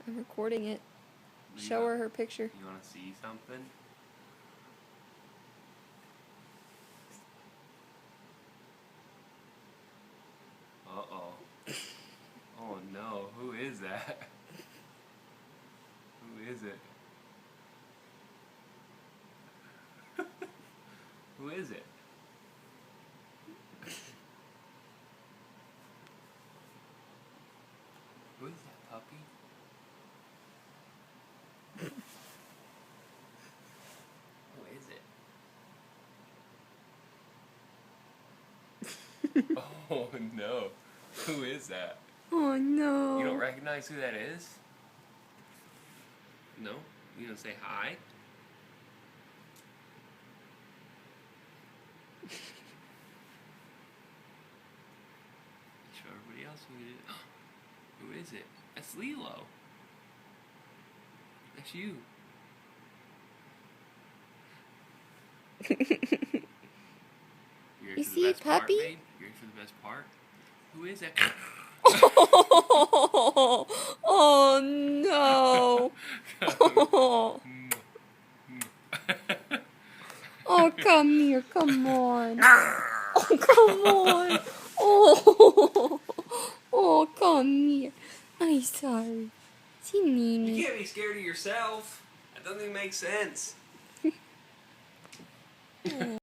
I'm recording it. You Show her picture. You want to see something? Uh-oh. Oh no, who is that? Who is it? Who is it? Who is that puppy? Who is it? Oh no. Who is that? Oh no. You don't recognize who that is? No? You don't say hi? Show everybody else who it is. Who is it? That's Lilo. That's you. You see, puppy? Part, you ready for the best part? Who is that? Oh no. Oh, come here, come on. Oh, come on. Oh, come here. I'm sorry. See, Nini. You can't be scared of yourself. That doesn't even make sense.